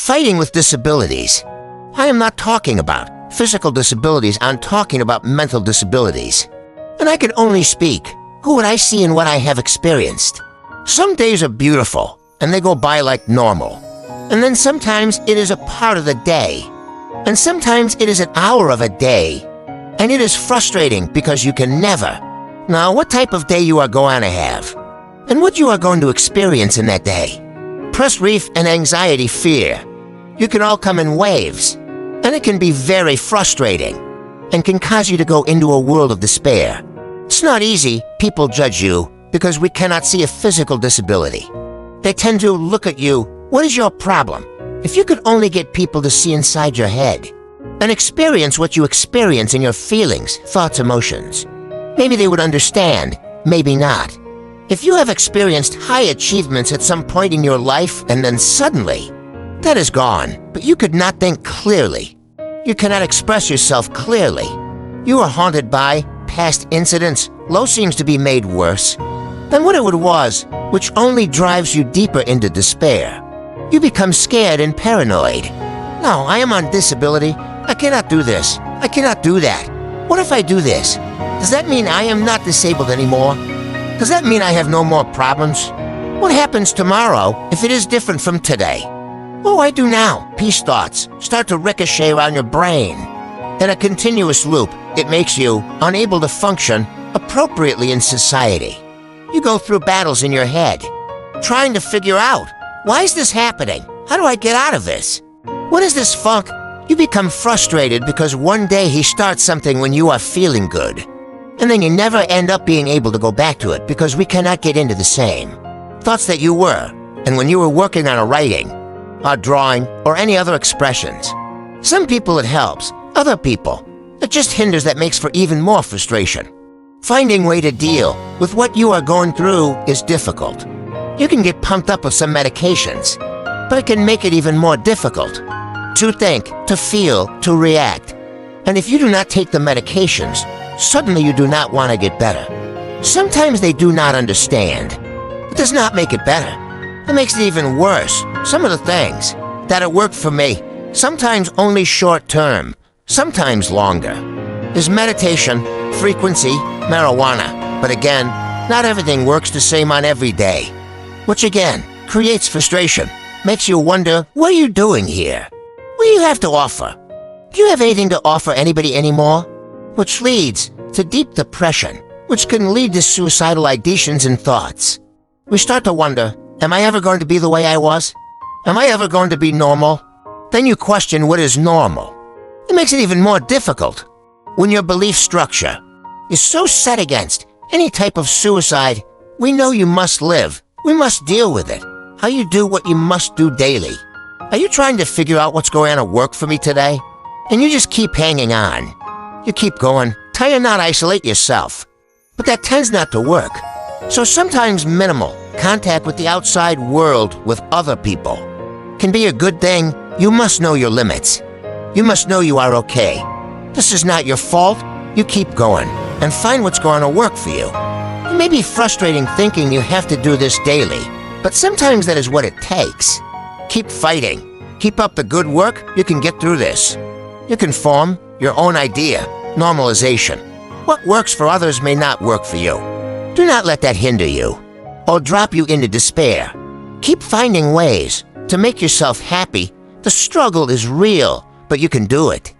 fighting with disabilities. I am not talking about physical disabilities, I'm talking about mental disabilities. And I can only speak who what I see and what I have experienced. Some days are beautiful, and they go by like normal. And then sometimes it is a part of the day. And sometimes it is an hour of a day. And it is frustrating because you can never know what type of day you are going to have, and what you are going to experience in that day. Stress, grief, and anxiety, fear. You can all come in waves, and it can be very frustrating, and can cause you to go into a world of despair. It's not easy. People judge you because we cannot see a physical disability. They tend to look at you. What is your problem? If you could only get people to see inside your head and experience what you experience in your feelings, thoughts, emotions, maybe they would understand, maybe not. If you have experienced high achievements at some point in your life and then suddenly that is gone, but you could not think clearly, you cannot express yourself clearly, you are haunted by past incidents, low seems to be made worse than what it was, which only drives you deeper into despair. You become scared and paranoid. No, I am on disability. I cannot do this. I cannot do that. What if I do this? Does that mean I am not disabled anymore? Does that mean I have no more problems? What happens tomorrow if it is different from today? What do I do now? Peace thoughts start to ricochet around your brain. In a continuous loop, it makes you unable to function appropriately in society. You go through battles in your head, trying to figure out, why is this happening? How do I get out of this? What is this funk? You become frustrated because one day he starts something when you are feeling good, and then you never end up being able to go back to it because we cannot get into the same thoughts that you were, and when you were working on a writing, or drawing, or any other expressions. Some people it helps, other people it just hinders. That makes for even more frustration. Finding a way to deal with what you are going through is difficult. You can get pumped up with some medications, but it can make it even more difficult to think, to feel, to react. And if you do not take the medications, suddenly you do not want to get better. Sometimes they do not understand. It does not make it better. It makes it even worse. Some of the things that have worked for me, sometimes only short term, sometimes longer, is meditation, frequency, marijuana. But again, not everything works the same on every day, which again creates frustration, makes you wonder, what are you doing here? What do you have to offer? Do you have anything to offer anybody anymore? Which leads to deep depression, which can lead to suicidal ideations and thoughts. We start to wonder, am I ever going to be the way I was? Am I ever going to be normal? Then you question what is normal. It makes it even more difficult when your belief structure is so set against any type of suicide. We know you must live. We must deal with it. How you do what you must do daily. Are you trying to figure out what's going to work for me today? And you just keep hanging on. You keep going, try to not isolate yourself. But that tends not to work. So sometimes minimal contact with the outside world, with other people, can be a good thing. You must know your limits. You must know you are okay. This is not your fault. You keep going and find what's going to work for you. It may be frustrating thinking you have to do this daily, but sometimes that is what it takes. Keep fighting. Keep up the good work. You can get through this. You can form your own idea. Normalization. What works for others may not work for you. Do not let that hinder you or drop you into despair. Keep finding ways to make yourself happy. The struggle is real, but you can do it.